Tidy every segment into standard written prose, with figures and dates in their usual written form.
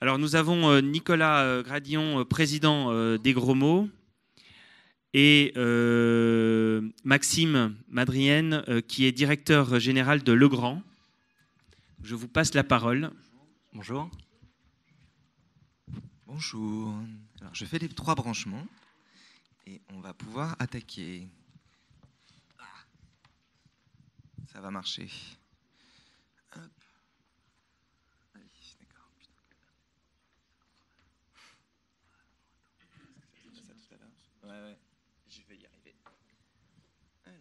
Alors nous avons Nicolas Gradillon, président des Gros Mots, et Maxime Madrienne, qui est directeur général de Legrand. Je vous passe la parole. Bonjour. Bonjour. Alors, je fais les 3 branchements et on va pouvoir attaquer. Ça va marcher. Hop. Allez, d'accord. J'ai fait ça tout à l'heure. Ouais, je vais y arriver. Alors.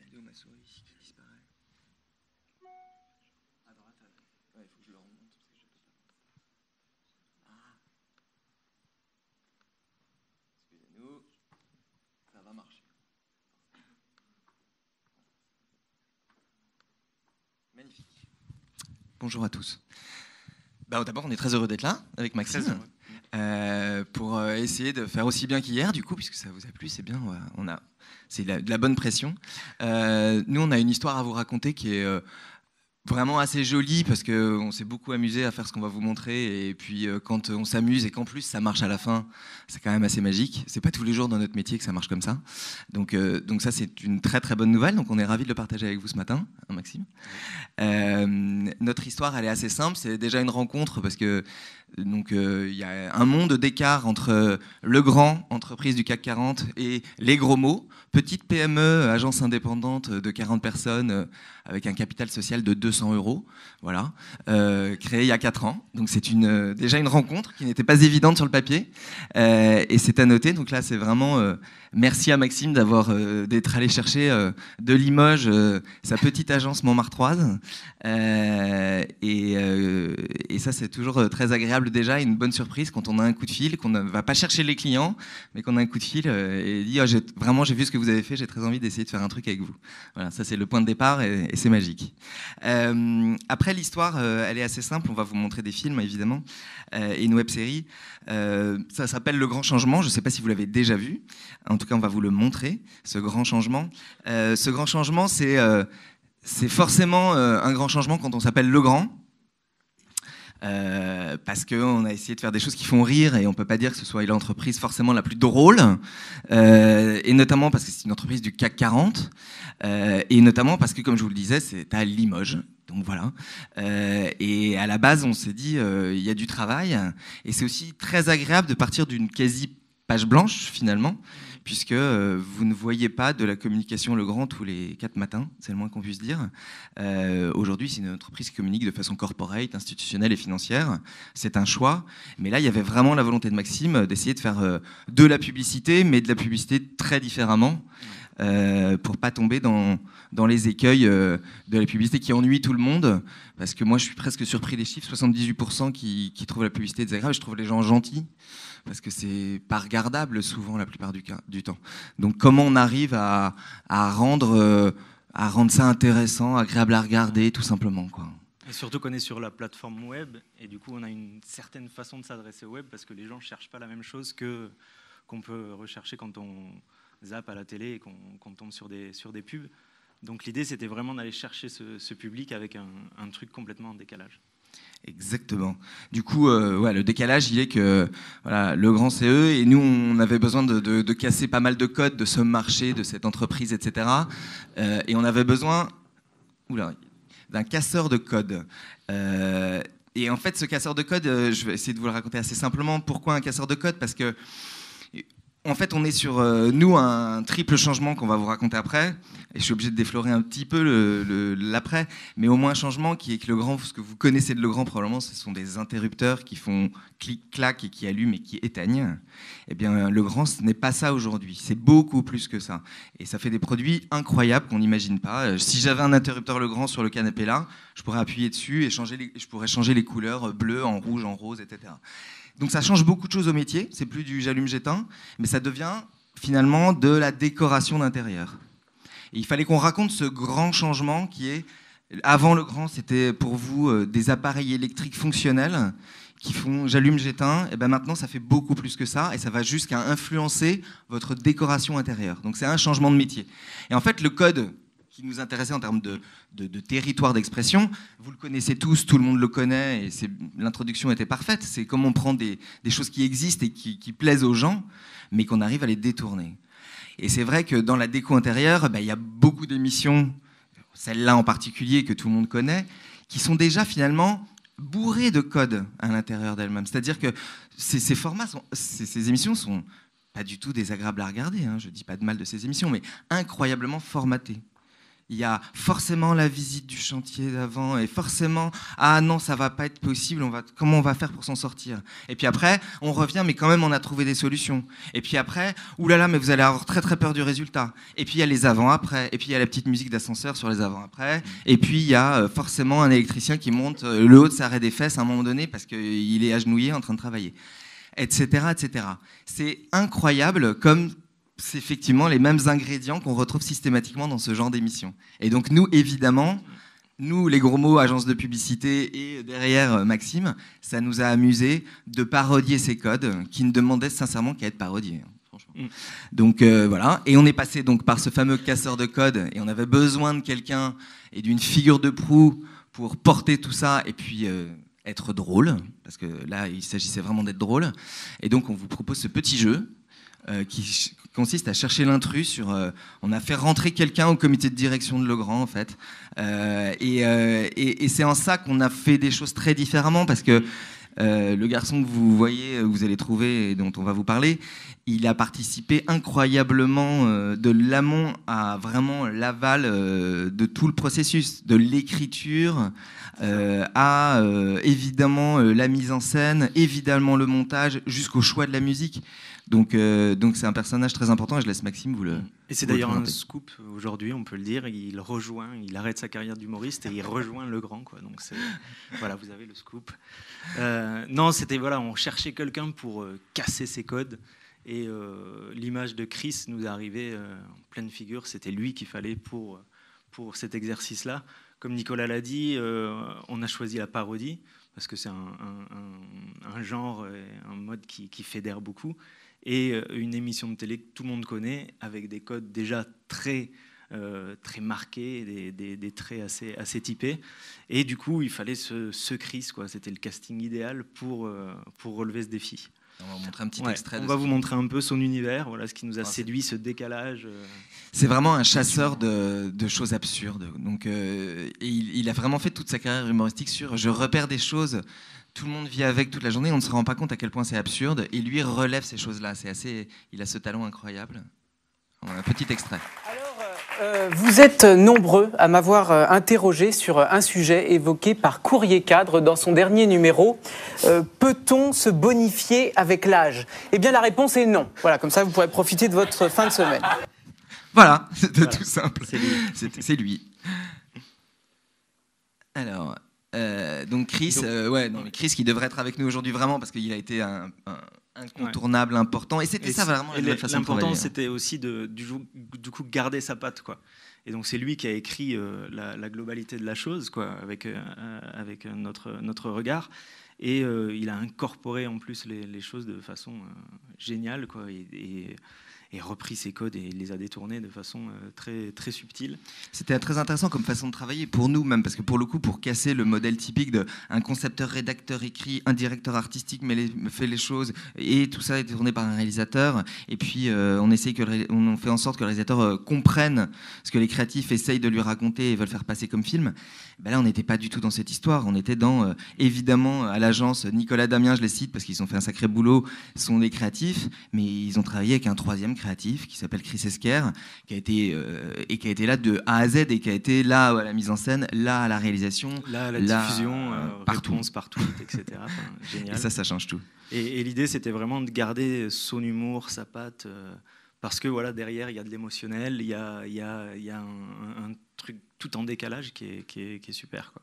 Elle est où ma souris qui disparaît? À droite, ouais, il faut que je le remonte parce que je peux pas. Ah. Excusez-nous. Ça va marcher. Magnifique. Bonjour à tous. D'abord, on est très heureux d'être là avec Maxime pour essayer de faire aussi bien qu'hier, du coup, puisque ça vous a plu, c'est bien. C'est de la bonne pression. Nous, on a une histoire à vous raconter qui est vraiment assez jolie parce qu'on s'est beaucoup amusé à faire ce qu'on va vous montrer. Et puis, quand on s'amuse et qu'en plus ça marche à la fin, c'est quand même assez magique. C'est pas tous les jours dans notre métier que ça marche comme ça. Donc ça, c'est une très très bonne nouvelle. Donc, on est ravis de le partager avec vous ce matin, hein, Maxime. Notre histoire, elle est assez simple. C'est déjà une rencontre parce que il y a un monde d'écart entre Legrand, entreprise du CAC 40, et les Gros Mots, petite PME, agence indépendante de 40 personnes avec un capital social de 200 €, voilà, créée il y a 4 ans. Donc c'est déjà une rencontre qui n'était pas évidente sur le papier, et c'est à noter. Donc là, c'est vraiment merci à Maxime d'être allé chercher de Limoges sa petite agence montmartroise, et ça, c'est toujours très agréable déjà, une bonne surprise quand on a un coup de fil, qu'on ne va pas chercher les clients, mais qu'on a un coup de fil et dit j'ai vu ce que vous avez fait, j'ai très envie d'essayer de faire un truc avec vous. Voilà, ça c'est le point de départ et c'est magique. Après, l'histoire, elle est assez simple. On va vous montrer des films, évidemment, et une web-série. Ça s'appelle Le Grand Changement. Je ne sais pas si vous l'avez déjà vu. En tout cas, on va vous le montrer, ce grand changement. Ce grand changement, c'est forcément un grand changement quand on s'appelle Legrand. Parce qu'on a essayé de faire des choses qui font rire et on ne peut pas dire que ce soit l'entreprise forcément la plus drôle, et notamment parce que c'est une entreprise du CAC 40, et notamment parce que, comme je vous le disais, c'est à Limoges. Donc voilà. Et à la base, on s'est dit, il y a du travail, et c'est aussi très agréable de partir d'une quasi page blanche finalement, puisque vous ne voyez pas de la communication Legrand tous les 4 matins, c'est le moins qu'on puisse dire. Aujourd'hui, c'est une entreprise qui communique de façon corporate, institutionnelle et financière. C'est un choix. Mais là, il y avait vraiment la volonté de Maxime d'essayer de faire de la publicité, mais de la publicité très différemment, pour pas tomber dans les écueils de la publicité qui ennuie tout le monde. Parce que moi, je suis presque surpris des chiffres, 78% qui trouvent la publicité désagréable. Je trouve les gens gentils, parce que c'est pas regardable souvent la plupart du temps. Donc comment on arrive à rendre ça intéressant, agréable à regarder, tout simplement, quoi. Et surtout qu'on est sur la plateforme web, et du coup on a une certaine façon de s'adresser au web, parce que les gens ne cherchent pas la même chose qu'on peut rechercher quand on zappe à la télé et qu'on tombe sur des pubs. Donc l'idée, c'était vraiment d'aller chercher ce public avec un truc complètement en décalage. Exactement. Du coup, le décalage, il est que Legrand, c'est eux, et nous, on avait besoin de casser pas mal de codes de ce marché, de cette entreprise, etc. Et on avait besoin d'un casseur de code. Et en fait, ce casseur de code, je vais essayer de vous le raconter assez simplement. Pourquoi un casseur de code ? Parce que en fait, on est sur, un triple changement qu'on va vous raconter après. Et je suis obligé de déflorer un petit peu l'après. Mais au moins un changement qui est que Legrand, ce que vous connaissez de Legrand, probablement, ce sont des interrupteurs qui font clic-clac et qui allument et qui éteignent. Eh bien, Legrand, ce n'est pas ça aujourd'hui. C'est beaucoup plus que ça. Et ça fait des produits incroyables qu'on n'imagine pas. Si j'avais un interrupteur Legrand sur le canapé là, je pourrais appuyer dessus et je pourrais changer les couleurs bleu en rouge, en rose, etc. Donc ça change beaucoup de choses au métier, c'est plus du j'allume-j'éteins, mais ça devient finalement de la décoration d'intérieur. Et il fallait qu'on raconte ce grand changement qui est, avant Legrand, c'était pour vous des appareils électriques fonctionnels qui font j'allume-j'éteins, et ben maintenant ça fait beaucoup plus que ça, et ça va jusqu'à influencer votre décoration intérieure. Donc c'est un changement de métier. Et en fait le code qui nous intéressait en termes de territoire d'expression. Vous le connaissez tous, tout le monde le connaît, et l'introduction était parfaite. C'est comment on prend des choses qui existent et qui plaisent aux gens, mais qu'on arrive à les détourner. Et c'est vrai que dans la déco intérieure, il y a beaucoup d'émissions, celle-là en particulier que tout le monde connaît, qui sont déjà finalement bourrées de codes à l'intérieur d'elles-mêmes. C'est-à-dire que ces formats, ces émissions sont pas du tout désagréables à regarder, hein, je dis pas de mal de ces émissions, mais incroyablement formatées. Il y a forcément la visite du chantier d'avant et forcément ah non, ça va pas être possible, comment on va faire pour s'en sortir. Et puis après on revient, mais quand même on a trouvé des solutions. Et puis après oulala, mais vous allez avoir très très peur du résultat. Et puis il y a les avant après, et puis il y a la petite musique d'ascenseur sur les avant après, et puis il y a forcément un électricien qui monte le haut de sa raie des fesses à un moment donné parce qu'il est agenouillé en train de travailler, etc., etc. C'est incroyable comme c'est effectivement les mêmes ingrédients qu'on retrouve systématiquement dans ce genre d'émission. Et donc nous, évidemment, nous, les gros mots, agence de publicité et derrière Maxime, ça nous a amusé de parodier ces codes qui ne demandaient sincèrement qu'à être parodiés. Franchement. Donc voilà, et on est passé donc par ce fameux casseur de code et on avait besoin de quelqu'un et d'une figure de proue pour porter tout ça et puis être drôle, parce que là, il s'agissait vraiment d'être drôle. Et donc on vous propose ce petit jeu qui consiste à chercher l'intrus sur... on a fait rentrer quelqu'un au comité de direction de Legrand, en fait. Et c'est en ça qu'on a fait des choses très différemment, parce que le garçon que vous voyez, vous allez trouver et dont on va vous parler, il a participé incroyablement de l'amont à vraiment l'aval de tout le processus, de l'écriture à évidemment la mise en scène, évidemment le montage, jusqu'au choix de la musique. Donc c'est un personnage très important et je laisse Maxime vous le... Et c'est d'ailleurs un scoop aujourd'hui, on peut le dire. Il arrête sa carrière d'humoriste et il rejoint Legrand, quoi. Donc voilà, vous avez le scoop. Non, c'était voilà, on cherchait quelqu'un pour casser ses codes et l'image de Chris nous est arrivée en pleine figure. C'était lui qu'il fallait pour cet exercice-là. Comme Nicolas l'a dit, on a choisi la parodie parce que c'est un genre, un mode qui fédère beaucoup. Et une émission de télé que tout le monde connaît, avec des codes déjà très marqués, des traits assez typés. Et du coup, il fallait ce Chris, quoi. C'était le casting idéal pour relever ce défi. On va vous montrer un petit extrait. On va vous montrer un peu son univers, voilà ce qui nous a séduit, ce décalage. C'est vraiment un chasseur de choses absurdes. Donc, et il a vraiment fait toute sa carrière humoristique sur je repère des choses. Tout le monde vit avec toute la journée, on ne se rend pas compte à quel point c'est absurde. Et lui relève ces choses-là. Il a ce talent incroyable. Un petit extrait. Alors, vous êtes nombreux à m'avoir interrogé sur un sujet évoqué par Courrier Cadre dans son dernier numéro. Peut-on se bonifier avec l'âge ? Eh bien, la réponse est non. Voilà, comme ça, vous pourrez profiter de votre fin de semaine. Voilà, c'était tout simple. C'est lui. Alors... donc Chris, Chris qui devrait être avec nous aujourd'hui vraiment parce qu'il a été un incontournable, important. Et c'était ça vraiment la façon de travailler. L'important, c'était aussi du coup garder sa patte, quoi. Et donc c'est lui qui a écrit la globalité de la chose, quoi, avec notre regard. Et il a incorporé en plus les choses de façon géniale, quoi. Et repris ses codes et les a détournés de façon très, très subtile. C'était très intéressant comme façon de travailler pour nous même, parce que pour le coup, pour casser le modèle typique d'un concepteur, rédacteur écrit, un directeur artistique fait les choses, et tout ça est tourné par un réalisateur, et puis on fait en sorte que le réalisateur comprenne ce que les créatifs essayent de lui raconter et veulent faire passer comme film. Ben là, on n'était pas du tout dans cette histoire, on était dans, évidemment, à l'agence, Nicolas Damien, je les cite, parce qu'ils ont fait un sacré boulot, sont des créatifs, mais ils ont travaillé avec un troisième créatif qui s'appelle Chris Esquer, qui a été là de A à Z et qui a été là à la mise en scène, là à la réalisation, là à la diffusion, partout, etc. Enfin, génial. Et ça change tout. Et l'idée, c'était vraiment de garder son humour, sa patte, parce que voilà, derrière, il y a de l'émotionnel, il y a un truc tout en décalage qui est super, quoi.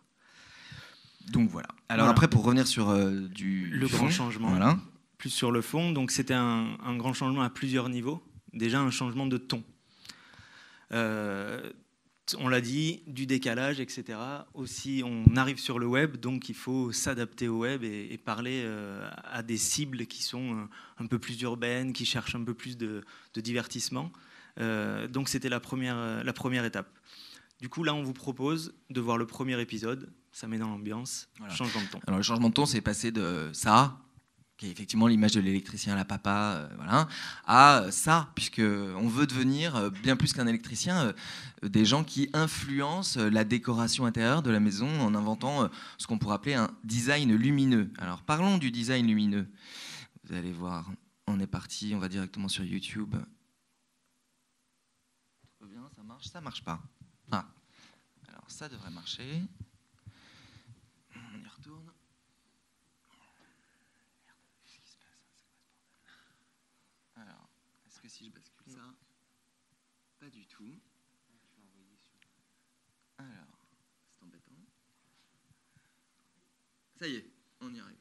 Donc voilà. Alors après, pour revenir sur le grand changement. Voilà. Plus sur le fond, donc c'était un grand changement à plusieurs niveaux. Déjà un changement de ton. On l'a dit, du décalage, etc. Aussi, on arrive sur le web, donc il faut s'adapter au web et parler à des cibles qui sont un peu plus urbaines, qui cherchent un peu plus de divertissement. Donc c'était la première étape. Du coup, là, on vous propose de voir le premier épisode. Ça met dans l'ambiance, changement de ton. Alors, le changement de ton, c'est passé de ça, qui est effectivement l'image de l'électricien à la papa, voilà, à ça, puisqu'on veut devenir, bien plus qu'un électricien, des gens qui influencent la décoration intérieure de la maison en inventant ce qu'on pourrait appeler un design lumineux. Alors, parlons du design lumineux. Vous allez voir, on est parti, on va directement sur YouTube. Tout bien, ça marche? Ça marche pas. Ah, alors ça devrait marcher. On y retourne. Qu'est-ce qui se passe? Alors, est-ce que si je bascule ça? Pas du tout. Alors, c'est embêtant. Ça y est, on y arrive.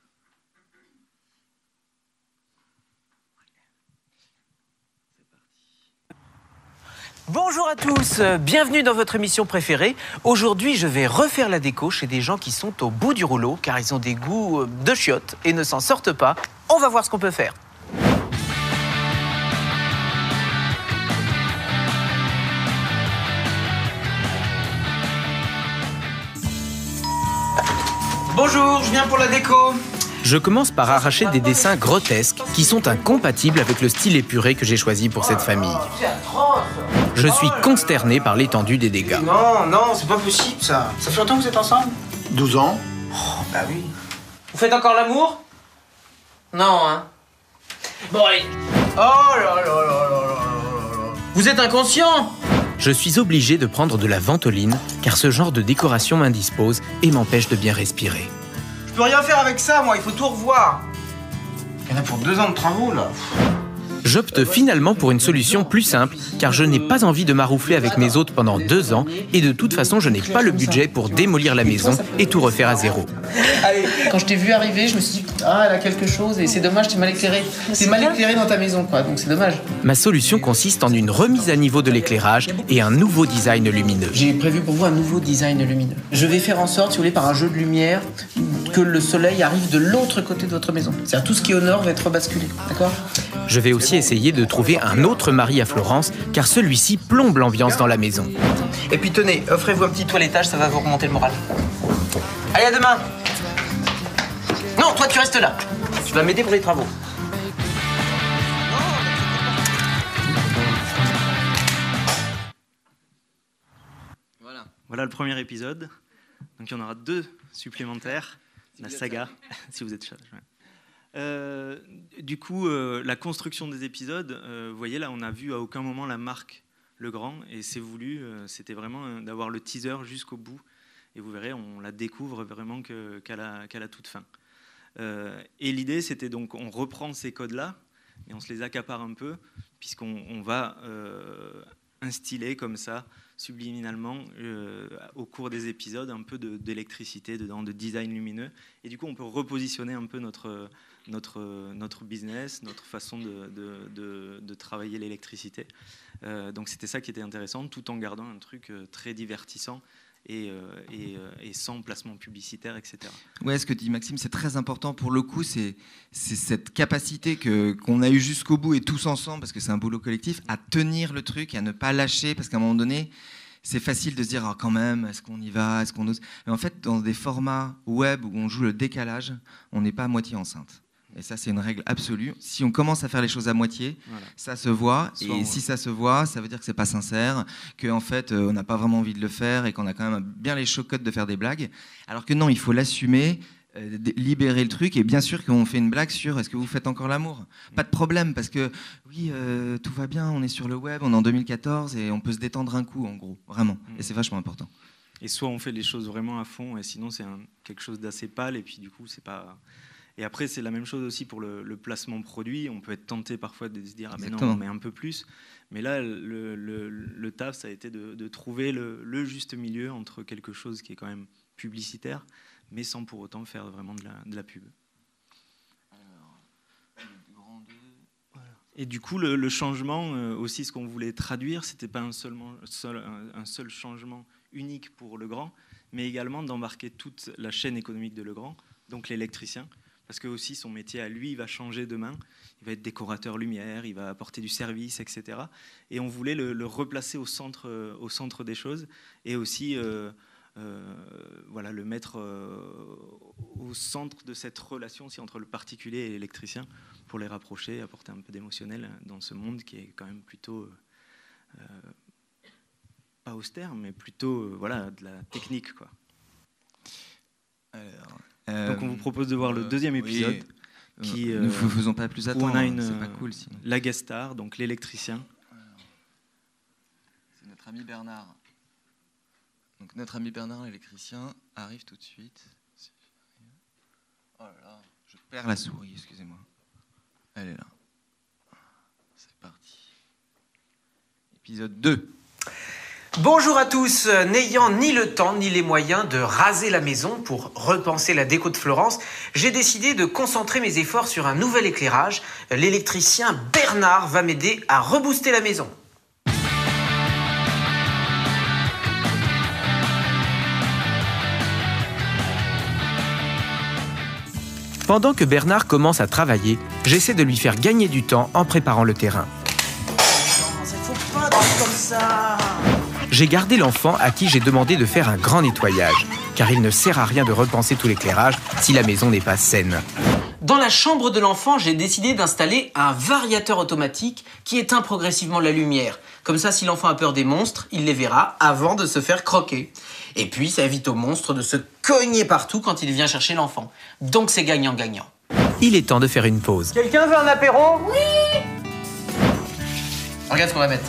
Bonjour à tous, bienvenue dans votre émission préférée. Aujourd'hui, je vais refaire la déco chez des gens qui sont au bout du rouleau car ils ont des goûts de chiottes et ne s'en sortent pas. On va voir ce qu'on peut faire. Bonjour, je viens pour la déco. Je commence par arracher des dessins grotesques qui sont incompatibles avec le style épuré que j'ai choisi pour cette famille. C'est atroce. Je suis consterné par l'étendue des dégâts. Non, c'est pas possible ça. Ça fait longtemps que vous êtes ensemble? 12 ans. Oh, bah oui. Vous faites encore l'amour? Non, hein. Bon, allez. Oh là là là là là là. Vous êtes inconscient? Je suis obligé de prendre de la ventoline car ce genre de décoration m'indispose et m'empêche de bien respirer. Je peux rien faire avec ça, moi, il faut tout revoir. Il y en a pour 2 ans de travaux, là. J'opte finalement pour une solution plus simple, car je n'ai pas envie de m'aroufler avec mes hôtes pendant 2 ans, et de toute façon, je n'ai pas le budget pour démolir la maison et tout refaire à zéro. Allez, quand je t'ai vu arriver, je me suis dit, ah, elle a quelque chose, et c'est dommage, t'es mal éclairé. T'es mal éclairé dans ta maison, quoi, donc c'est dommage. Ma solution consiste en une remise à niveau de l'éclairage et un nouveau design lumineux. J'ai prévu pour vous un nouveau design lumineux. Je vais faire en sorte, si vous voulez, par un jeu de lumière, que le soleil arrive de l'autre côté de votre maison. C'est-à-dire tout ce qui est au nord va être rebasculé, d'accord? Je vais aussi essayer de trouver un autre mari à Florence, car celui-ci plombe l'ambiance dans la maison. Et puis tenez, offrez-vous un petit toilettage, ça va vous remonter le moral. Allez, à demain. Non, toi tu restes là. Tu vas m'aider pour les travaux. Voilà le premier épisode. Donc il y en aura 2 supplémentaires. La saga, si vous êtes sage. Ouais. Du coup, la construction des épisodes, vous voyez là, on a vu à aucun moment la marque Legrand, et c'est voulu, c'était vraiment d'avoir le teaser jusqu'au bout, et vous verrez, on la découvre vraiment qu'à la toute fin. Et l'idée, c'était donc, on reprend ces codes-là, et on se les accapare un peu, puisqu'on va instiller comme ça, subliminalement, au cours des épisodes, un peu d'électricité dedans, de design lumineux, et du coup, on peut repositionner un peu notre business, notre façon de travailler l'électricité. Donc c'était ça qui était intéressant, tout en gardant un truc très divertissant et sans placement publicitaire, etc. Ouais, ce que dit Maxime, c'est très important. Pour le coup, c'est cette capacité qu'on a eue jusqu'au bout et tous ensemble, parce que c'est un boulot collectif, à tenir le truc et à ne pas lâcher, parce qu'à un moment donné, c'est facile de se dire, oh, quand même, est-ce qu'on y va, est-ce qu'on ose. Mais en fait, dans des formats web où on joue le décalage, on n'est pas à moitié enceinte. Et ça, c'est une règle absolue. Si on commence à faire les choses à moitié, voilà, ça se voit. Et si ça se voit, ça veut dire que c'est pas sincère, qu'en fait, on n'a pas vraiment envie de le faire et qu'on a quand même bien les chocottes de faire des blagues. Alors que non, il faut l'assumer, libérer le truc. Et bien sûr qu'on fait une blague sur est-ce que vous faites encore l'amour ? Pas de problème, parce que oui, tout va bien, on est sur le web, on est en 2014 et on peut se détendre un coup, en gros, vraiment. Et c'est vachement important. Et soit on fait les choses vraiment à fond, et sinon c'est quelque chose d'assez pâle, et puis du coup, c'est pas... Et après, c'est la même chose aussi pour le placement produit. On peut être tenté parfois de se dire « Ah mais non, on met un peu plus ». Mais là, le taf, ça a été de trouver le juste milieu entre quelque chose qui est quand même publicitaire, mais sans pour autant faire vraiment de la pub. Et du coup, le changement, aussi ce qu'on voulait traduire, c'était pas un seul changement unique pour Legrand, mais également d'embarquer toute la chaîne économique de Legrand, donc l'électricien, parce que aussi son métier à lui va changer demain. Il va être décorateur lumière, il va apporter du service, etc. Et on voulait le replacer au centre des choses et aussi voilà, le mettre au centre de cette relation aussi entre le particulier et l'électricien pour les rapprocher, apporter un peu d'émotionnel dans ce monde qui est quand même plutôt pas austère, mais plutôt voilà, de la technique, quoi. Donc on vous propose de voir le deuxième épisode. Qui, ne vous faisons pas plus attendre, on a c'est pas cool sinon. La guest star, donc l'électricien. C'est notre ami Bernard. Donc notre ami Bernard, l'électricien, arrive tout de suite. Oh là là, je perds la souris, excusez-moi. Elle est là. C'est parti. Épisode 2. Bonjour à tous. N'ayant ni le temps ni les moyens de raser la maison pour repenser la déco de Florence, j'ai décidé de concentrer mes efforts sur un nouvel éclairage. L'électricien Bernard va m'aider à rebooster la maison. Pendant que Bernard commence à travailler, j'essaie de lui faire gagner du temps en préparant le terrain. Faut pas être comme ça. J'ai gardé l'enfant à qui j'ai demandé de faire un grand nettoyage, car il ne sert à rien de repenser tout l'éclairage si la maison n'est pas saine. Dans la chambre de l'enfant, j'ai décidé d'installer un variateur automatique qui éteint progressivement la lumière. Comme ça, si l'enfant a peur des monstres, il les verra avant de se faire croquer. Et puis, ça évite au monstre de se cogner partout quand il vient chercher l'enfant. Donc c'est gagnant-gagnant. Il est temps de faire une pause. Quelqu'un veut un apéro? Oui! Regarde ce qu'on va mettre.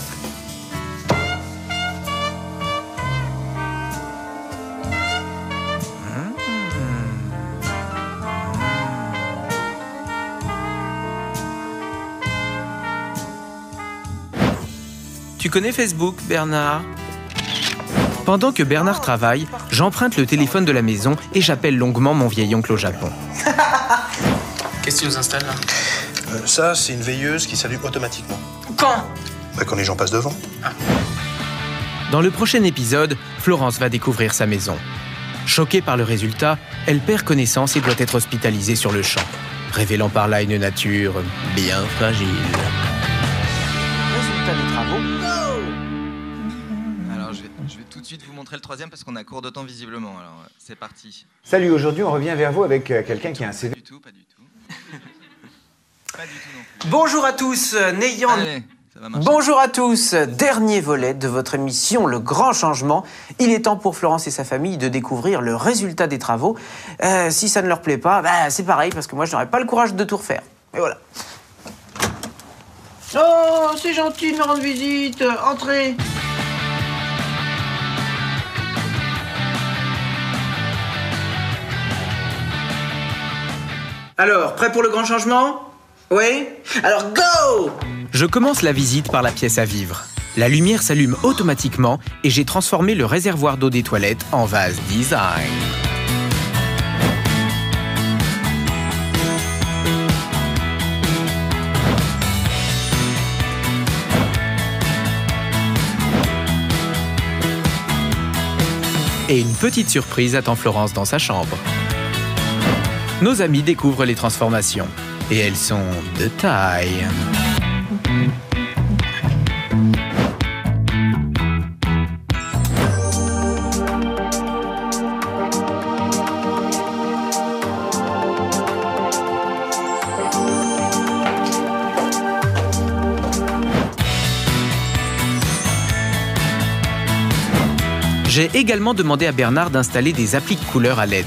Tu connais Facebook, Bernard? Pendant que Bernard travaille, j'emprunte le téléphone de la maison et j'appelle longuement mon vieil oncle au Japon. Qu'est-ce que tu nous installes là? Ça, c'est une veilleuse qui s'allume automatiquement. Quand? Quand les gens passent devant. Dans le prochain épisode, Florence va découvrir sa maison. Choquée par le résultat, elle perd connaissance et doit être hospitalisée sur le champ, révélant par là une nature bien fragile. Résultat des travaux. Alors je vais tout de suite vous montrer le troisième parce qu'on a court de temps visiblement. Alors c'est parti. Salut, aujourd'hui on revient vers vous avec quelqu'un qui a un CV. Pas du tout. Pas du tout non plus. Bonjour à tous, n'ayant... Allez, ça va marcher. Bonjour à tous, dernier volet de votre émission Le Grand Changement. Il est temps pour Florence et sa famille de découvrir le résultat des travaux. Si ça ne leur plaît pas, c'est pareil parce que moi je n'aurais pas le courage de tout refaire. Et voilà. Oh, c'est gentil de me rendre visite. Entrez. Alors, prêt pour le grand changement? Oui? Alors, go! Je commence la visite par la pièce à vivre. La lumière s'allume automatiquement et j'ai transformé le réservoir d'eau des toilettes en vase design. Et une petite surprise attend Florence dans sa chambre. Nos amis découvrent les transformations. Et elles sont de taille. J'ai également demandé à Bernard d'installer des applis de couleurs à LED.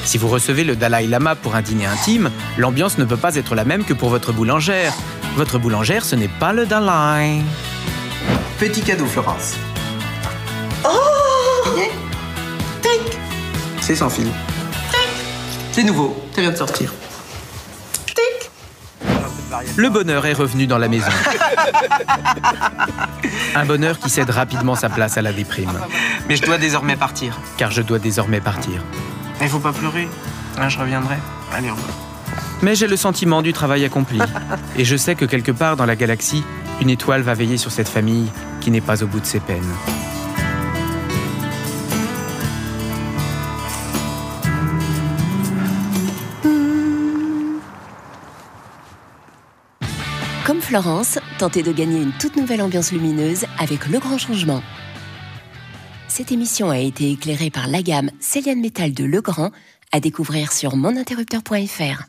Si vous recevez le Dalai Lama pour un dîner intime, l'ambiance ne peut pas être la même que pour votre boulangère. Votre boulangère, ce n'est pas le Dalai. Petit cadeau, Florence. Oh! Tic! C'est sans fil. Tic! C'est nouveau, ça vient de sortir. Tic! Le bonheur est revenu dans la maison. Un bonheur qui cède rapidement sa place à la déprime. Mais je dois désormais partir. Car je dois désormais partir. Il faut pas pleurer. Je reviendrai. Allez, au revoir. Mais j'ai le sentiment du travail accompli. Et je sais que quelque part dans la galaxie, une étoile va veiller sur cette famille qui n'est pas au bout de ses peines. Florence, tentez de gagner une toute nouvelle ambiance lumineuse avec Le Grand Changement. Cette émission a été éclairée par la gamme Céliane Métal de Legrand, à découvrir sur moninterrupteur.fr.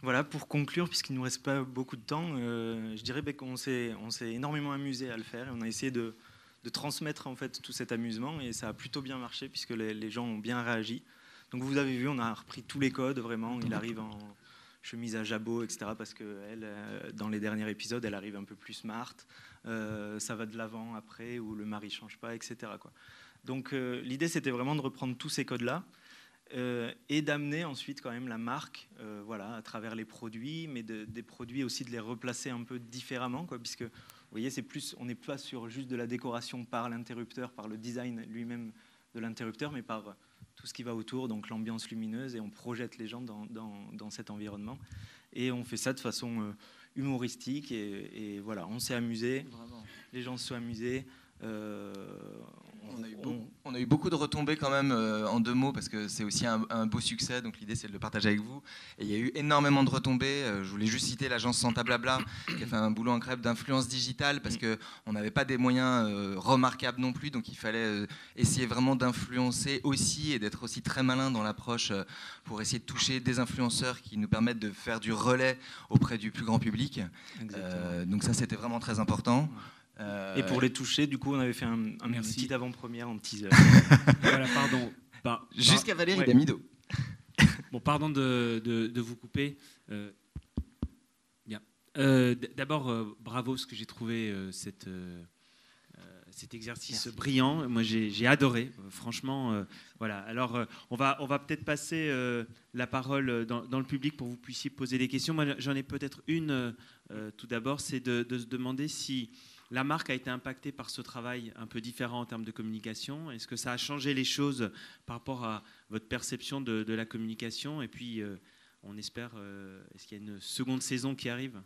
Voilà, pour conclure, puisqu'il ne nous reste pas beaucoup de temps, je dirais qu'on s'est énormément amusé à le faire et on a essayé de transmettre en fait tout cet amusement et ça a plutôt bien marché puisque les gens ont bien réagi. Donc vous avez vu, on a repris tous les codes vraiment. Il arrive en chemise à jabot, etc. Parce que elle, dans les derniers épisodes, elle arrive un peu plus smart. Ça va de l'avant après où le mari change pas, etc. quoi. Donc l'idée c'était vraiment de reprendre tous ces codes-là. Et d'amener ensuite quand même la marque voilà, à travers les produits, mais des produits aussi de les replacer un peu différemment, quoi, puisque vous voyez, c'est plus, on n'est pas sur juste de la décoration par l'interrupteur, par le design lui-même de l'interrupteur, mais par tout ce qui va autour, donc l'ambiance lumineuse, et on projette les gens dans cet environnement. Et on fait ça de façon humoristique, et voilà, on s'est amusé, vraiment. Les gens se sont amusés. On a eu beaucoup de retombées quand même en 2 mots parce que c'est aussi un beau succès, donc l'idée c'est de le partager avec vous. Et il y a eu énormément de retombées. Je voulais juste citer l'agence Santa Blabla qui a fait un boulot incroyable d'influence digitale parce qu'on n'avait pas des moyens remarquables non plus, donc il fallait essayer vraiment d'influencer aussi et d'être aussi très malin dans l'approche pour essayer de toucher des influenceurs qui nous permettent de faire du relais auprès du plus grand public. Donc ça c'était vraiment très important. Et pour les toucher, du coup, on avait fait un petit avant-première en teaser. Voilà, pardon. Jusqu'à Valérie Damido. Bon, pardon de vous couper. Bien. D'abord, bravo, parce que j'ai trouvé cet exercice brillant. Moi, j'ai adoré, franchement. Voilà. Alors, on va peut-être passer la parole dans le public pour que vous puissiez poser des questions. Moi, j'en ai peut-être une. Tout d'abord, c'est de se demander si la marque a été impactée par ce travail un peu différent en termes de communication. Est-ce que ça a changé les choses par rapport à votre perception de la communication? Et puis, on espère, est-ce qu'il y a une seconde saison qui arrive?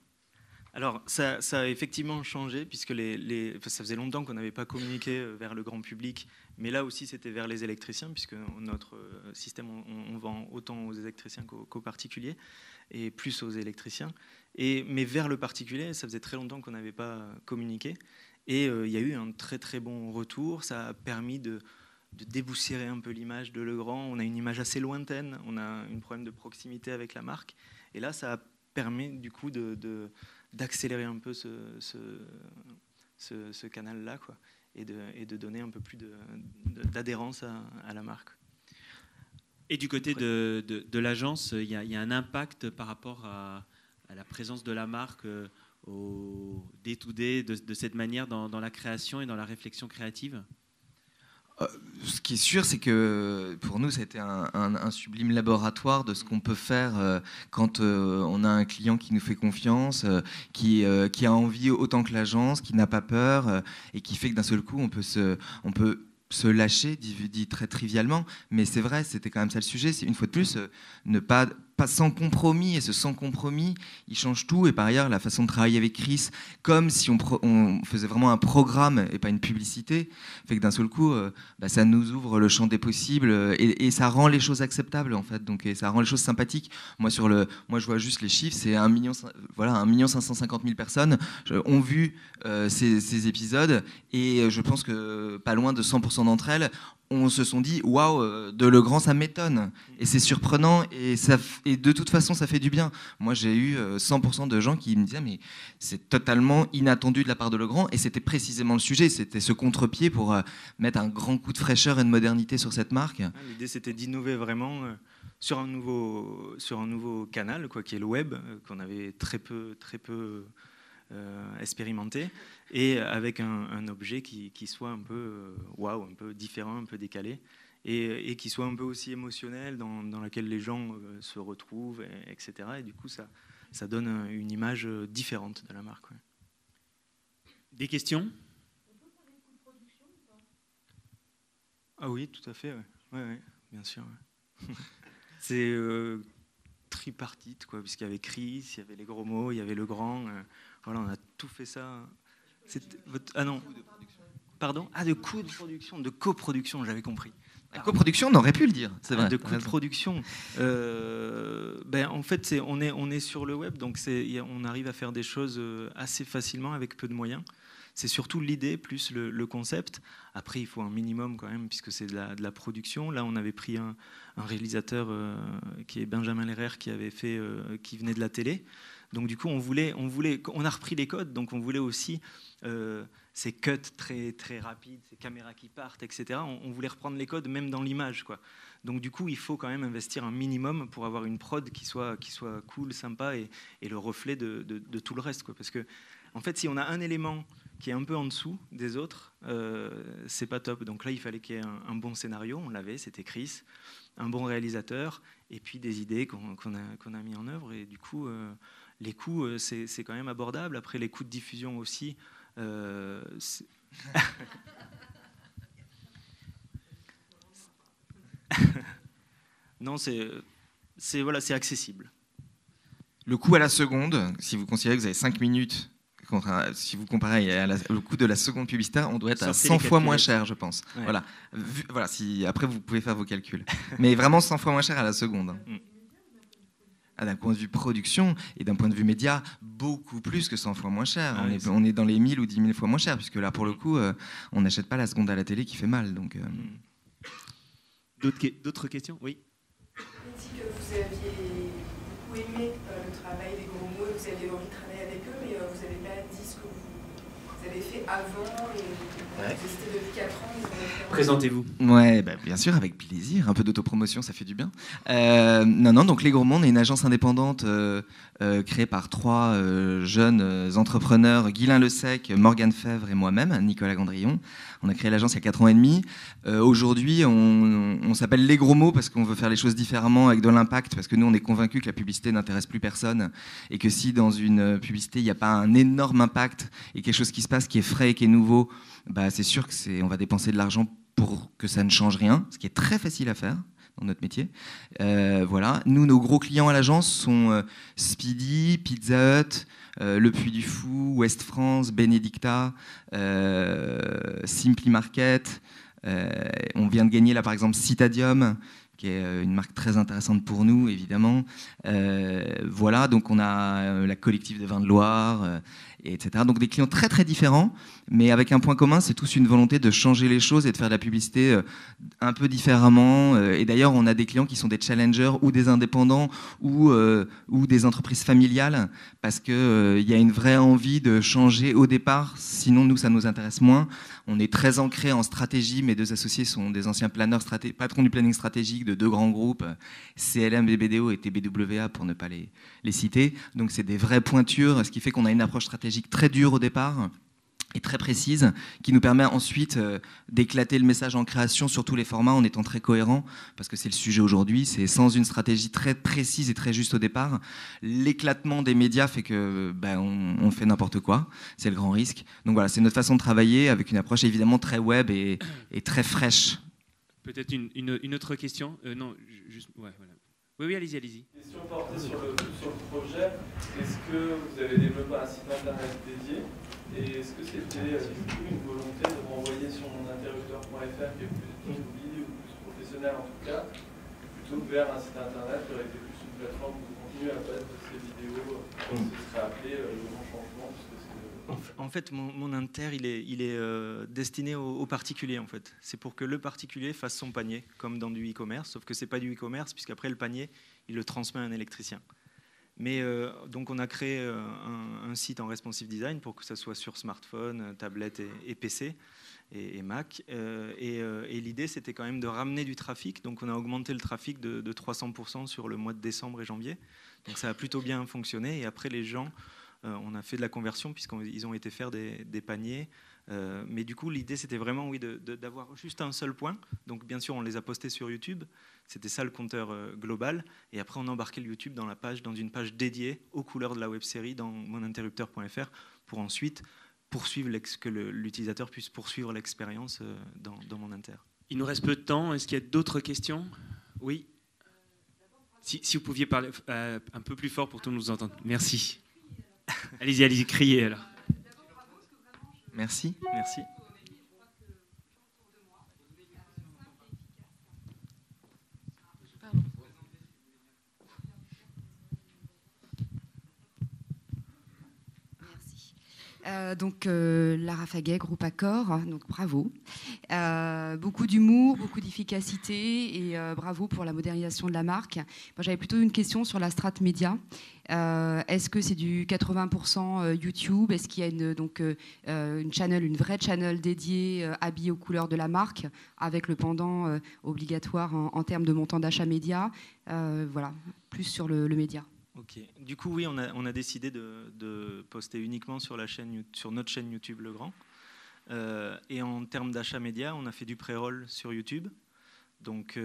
Alors, ça a effectivement changé, puisque ça faisait longtemps qu'on n'avait pas communiqué vers le grand public, mais là aussi c'était vers les électriciens, puisque notre système, on vend autant aux électriciens qu'aux particuliers, et plus aux électriciens. Mais vers le particulier, ça faisait très longtemps qu'on n'avait pas communiqué, et il y a eu un très très bon retour. Ça a permis de déboussiérer un peu l'image de Legrand. On a une image assez lointaine, on a un problème de proximité avec la marque, et là ça a permis du coup d'accélérer un peu ce canal-là, quoi, et de donner un peu plus d'adhérence à la marque. Et du côté de l'agence, il y a un impact par rapport à la présence de la marque au day-to-day de cette manière dans la création et dans la réflexion créative? Ce qui est sûr, c'est que pour nous, ça a été un sublime laboratoire de ce qu'on peut faire quand on a un client qui nous fait confiance, qui a envie autant que l'agence, qui n'a pas peur et qui fait que d'un seul coup, on peut se lâcher, dit très trivialement. Mais c'est vrai, c'était quand même ça le sujet. C'est une fois de plus, ne pas sans compromis, et ce sans compromis, il change tout. Et par ailleurs, la façon de travailler avec Chris, comme si on faisait vraiment un programme et pas une publicité, fait que d'un seul coup, ça nous ouvre le champ des possibles et ça rend les choses acceptables en fait. Donc, et ça rend les choses sympathiques. Moi, je vois juste les chiffres, c'est 1 550 000 personnes ont vu ces épisodes, et je pense que pas loin de 100% d'entre elles on se sont dit waouh, de Legrand ça m'étonne et c'est surprenant et de toute façon ça fait du bien. Moi j'ai eu 100% de gens qui me disaient mais c'est totalement inattendu de la part de Legrand, et c'était précisément le sujet, c'était ce contre-pied pour mettre un grand coup de fraîcheur et de modernité sur cette marque. L'idée c'était d'innover vraiment sur un nouveau canal, quoi, qui est le web, qu'on avait très peu expérimenté, et avec un objet qui soit un peu waouh, un peu différent, un peu décalé, et qui soit un peu aussi émotionnel, dans laquelle les gens se retrouvent, etc. Et du coup, ça donne une image différente de la marque. Ouais. Des questions? Ah oui, tout à fait, ouais, bien sûr. Ouais. C'est tripartite, quoi, puisqu'il y avait Chris, il y avait les gros mots, il y avait Legrand. Voilà, on a tout fait ça. Ah non. Pardon? Ah, de coproduction, j'avais compris. La coproduction, on aurait pu le dire, c'est vrai. De coûts de production. En fait, on est sur le web, donc on arrive à faire des choses assez facilement avec peu de moyens. C'est surtout l'idée plus le concept. Après, il faut un minimum quand même, puisque c'est de la production. Là, on avait pris un réalisateur qui est Benjamin Lerrer, qui venait de la télé. Donc du coup, on a repris les codes, donc on voulait aussi ces cuts très, très rapides, ces caméras qui partent, etc. On voulait reprendre les codes même dans l'image, quoi. Donc du coup, il faut quand même investir un minimum pour avoir une prod qui soit cool, sympa et le reflet de tout le reste, quoi. Parce que en fait, si on a un élément qui est un peu en dessous des autres, c'est pas top. Donc là, il fallait qu'il y ait un bon scénario, on l'avait, c'était Chris, un bon réalisateur, et puis des idées qu'on a mis en œuvre. Et du coup, les coûts, c'est quand même abordable. Après, les coûts de diffusion aussi. Non, c'est accessible. Le coût à la seconde, si vous considérez que vous avez 5 minutes, si vous comparez le coût de la seconde publicitaire, on doit être à 100 fois moins cher, je pense. Ouais. Voilà, après, vous pouvez faire vos calculs. Mais vraiment 100 fois moins cher à la seconde. D'un point de vue production et d'un point de vue média, beaucoup plus que 100 fois moins cher. On est dans les 1000 ou 10 000 fois moins cher, puisque là, pour le coup, on n'achète pas la seconde à la télé qui fait mal. Donc, D'autres questions? Oui. Vous avez dit que vous aviez beaucoup aimé le travail des gros mots, vous aviez envie de travailler avec eux, mais vous n'avez pas dit ce que vous avez fait avant et vous existez depuis 4 ans. Présentez-vous. Ouais, bien sûr, avec plaisir. Un peu d'autopromotion, ça fait du bien. Non, donc Les Gros Mondes est une agence indépendante créée par 3 jeunes entrepreneurs, Guylain Lesec, Morgane Fèvre et moi-même, Nicolas Gandrillon. On a créé l'agence il y a 4 ans et demi. Aujourd'hui, on s'appelle Les Gros Mots parce qu'on veut faire les choses différemment avec de l'impact, parce que nous, on est convaincus que la publicité n'intéresse plus personne et que si dans une publicité, il n'y a pas un énorme impact et quelque chose qui se passe qui est frais et qui est nouveau, c'est sûr qu'on va dépenser de l'argent pour que ça ne change rien, ce qui est très facile à faire dans notre métier. Voilà. Nous, nos gros clients à l'agence sont Speedy, Pizza Hut, Le Puy du Fou, Ouest France, Benedicta, Simply Market. On vient de gagner là par exemple Citadium, qui est une marque très intéressante pour nous, évidemment. Voilà, donc on a la collective des vins de Loire, etc. Donc des clients très très différents, mais avec un point commun, c'est tous une volonté de changer les choses et de faire de la publicité un peu différemment. Et d'ailleurs, on a des clients qui sont des challengers ou des indépendants ou des entreprises familiales, parce qu'il y a une vraie envie de changer au départ, sinon nous, ça nous intéresse moins. On est très ancré en stratégie, mes 2 associés sont des anciens planeurs, patrons du planning stratégique de 2 grands groupes, CLM, BBDO et TBWA pour ne pas les citer. Donc c'est des vraies pointures, ce qui fait qu'on a une approche stratégique très dure au départ et très précise, qui nous permet ensuite d'éclater le message en création sur tous les formats en étant très cohérent, parce que c'est le sujet aujourd'hui, c'est sans une stratégie très précise et très juste au départ, l'éclatement des médias fait que on fait n'importe quoi, c'est le grand risque. Donc voilà, c'est notre façon de travailler avec une approche évidemment très web et très fraîche. Peut-être une autre question? Non, juste... Ouais, voilà. Oui, allez-y. Question portée sur le projet. Est-ce que vous avez développé un site internet dédié? Et est-ce que c'était une volonté de renvoyer sur moninterrupteur.fr, qui est plus B2B ou plus professionnel en tout cas, plutôt que vers un site internet qui aurait été plus une plateforme de contenu à base de ces vidéos, ce serait appelé le grand changement? En fait, mon inter, il est destiné aux particuliers. En fait, c'est pour que le particulier fasse son panier, comme dans du e-commerce, sauf que c'est pas du e-commerce, puisqu'après le panier, il le transmet à un électricien. Mais donc, on a créé un site en responsive design pour que ça soit sur smartphone, tablette et PC et Mac. Et l'idée, c'était quand même de ramener du trafic. Donc, on a augmenté le trafic de 300% sur le mois de décembre et janvier. Donc, ça a plutôt bien fonctionné. Et après, les gens... on a fait de la conversion puisqu'ils ont été faire des paniers. Mais du coup, l'idée, c'était vraiment d'avoir juste un seul point. Donc, bien sûr, on les a postés sur YouTube. C'était ça le compteur global. Et après, on embarquait le YouTube dans une page dédiée aux couleurs de la web-série dans moninterrupteur.fr pour ensuite poursuivre que l'utilisateur puisse poursuivre l'expérience dans Mon Inter. Il nous reste peu de temps. Est-ce qu'il y a d'autres questions? Oui. Si vous pouviez parler un peu plus fort pour tout nous entendre. Merci. Allez-y, criez alors. Merci. Lara Faguet, groupe Accor, donc bravo. Beaucoup d'humour, beaucoup d'efficacité et bravo pour la modernisation de la marque. Moi, j'avais plutôt une question sur la strate média. Est-ce que c'est du 80% YouTube? Est-ce qu'il y a une vraie channel dédiée habillée aux couleurs de la marque avec le pendant obligatoire en termes de montant d'achat média? Voilà, plus sur le média. Ok. Du coup, oui, on a décidé de poster uniquement sur notre chaîne YouTube Le Grand. Et en termes d'achat média, on a fait du pré-roll sur YouTube. Donc,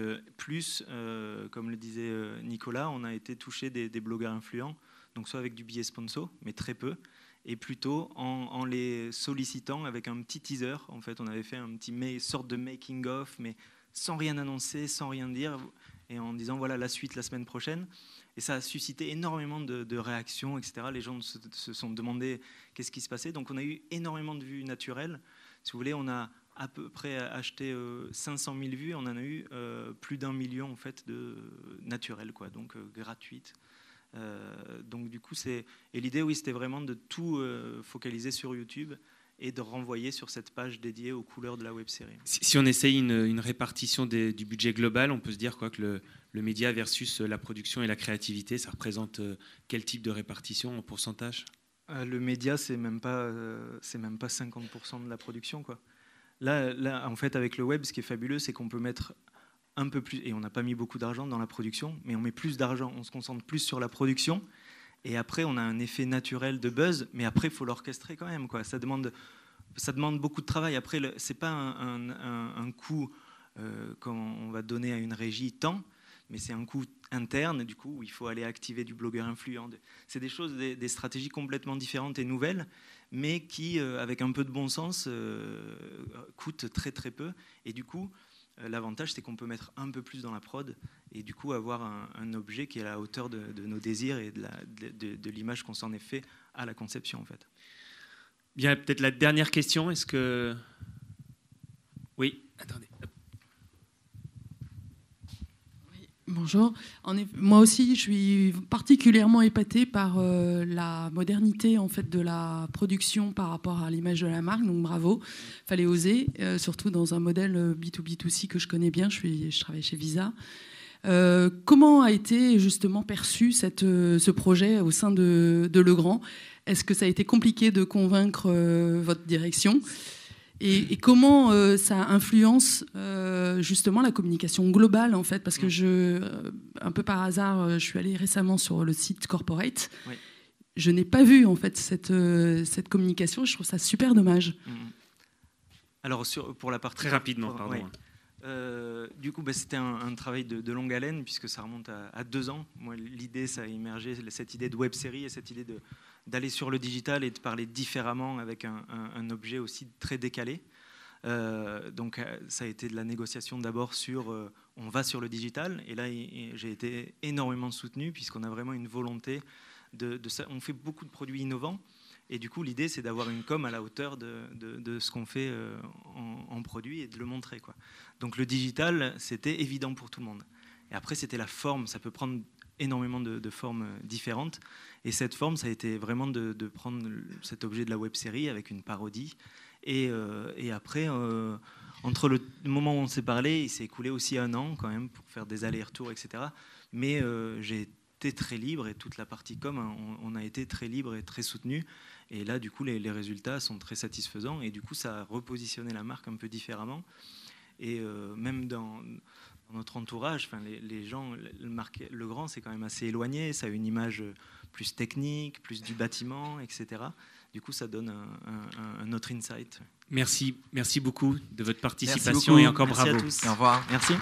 comme le disait Nicolas, on a été touché des blogueurs influents, donc soit avec du billet sponsor, mais très peu, et plutôt en les sollicitant avec un petit teaser. En fait, on avait fait un petit sorte de making-of, mais sans rien annoncer, sans rien dire, et en disant voilà la suite la semaine prochaine. Et ça a suscité énormément de réactions, etc. Les gens se sont demandé qu'est-ce qui se passait. Donc on a eu énormément de vues naturelles. Si vous voulez, on a à peu près acheté 500 000 vues. On en a eu plus d'1 million en fait, de naturelles, quoi, donc gratuites. Donc du coup, et l'idée, oui, c'était vraiment de tout focaliser sur YouTube et de renvoyer sur cette page dédiée aux couleurs de la web-série. Si on essaye une répartition du budget global, on peut se dire quoi, que le média versus la production et la créativité, ça représente quel type de répartition en pourcentage? Le média, c'est même pas 50% de la production, quoi. Là, en fait, avec le web, ce qui est fabuleux, c'est qu'on peut mettre un peu plus, et on n'a pas mis beaucoup d'argent dans la production, mais on met plus d'argent, on se concentre plus sur la production. Et après, on a un effet naturel de buzz, mais après, il faut l'orchestrer quand même, quoi. Ça demande beaucoup de travail. Après, ce n'est pas un coût qu'on va donner à une régie tant, mais c'est un coût interne, du coup, où il faut aller activer du blogueur influent. C'est des choses, des stratégies complètement différentes et nouvelles, mais qui, avec un peu de bon sens, coûtent très très peu. Et du coup, l'avantage, c'est qu'on peut mettre un peu plus dans la prod et du coup avoir un objet qui est à la hauteur de nos désirs et de l'image qu'on s'en est fait à la conception, en fait. Bien, peut-être la dernière question. Est-ce que... Oui, attendez. Bonjour. Moi aussi, je suis particulièrement épatée par la modernité en fait de la production par rapport à l'image de la marque. Donc bravo, fallait oser, surtout dans un modèle B2B2C que je connais bien. Je travaille chez Visa. Comment a été justement perçu ce projet au sein de Legrand? Est-ce que ça a été compliqué de convaincre votre direction? Et comment ça influence justement la communication globale, en fait? Parce que un peu par hasard, je suis allée récemment sur le site Corporate. Oui. Je n'ai pas vu en fait cette communication. Je trouve ça super dommage. Alors pour la partie très rapidement, pardon. Ouais. Du coup, c'était un travail de longue haleine puisque ça remonte à 2 ans. Moi, l'idée, ça a émergé, cette idée de web série et cette idée d'aller sur le digital et de parler différemment avec un objet aussi très décalé. Donc ça a été de la négociation d'abord sur on va sur le digital, et là j'ai été énormément soutenu puisqu'on a vraiment une volonté de ça. On fait beaucoup de produits innovants et du coup l'idée c'est d'avoir une com à la hauteur de ce qu'on fait en produit et de le montrer, quoi. Donc le digital c'était évident pour tout le monde, et après c'était la forme. Ça peut prendre énormément de formes différentes. Et cette forme, ça a été vraiment de prendre cet objet de la web-série avec une parodie. Et après, entre le moment où on s'est parlé, il s'est écoulé aussi 1 an quand même pour faire des allers-retours, etc. Mais j'ai été très libre, et toute la partie com, on a été très libre et très soutenu. Et là, du coup, les résultats sont très satisfaisants. Et du coup, ça a repositionné la marque un peu différemment. Et même dans notre entourage, enfin, les gens, le Grand, c'est quand même assez éloigné. Ça a une image plus technique, plus du bâtiment, etc. Du coup, ça donne un autre insight. Merci beaucoup de votre participation et encore Merci bravo. à tous. Au revoir. Merci.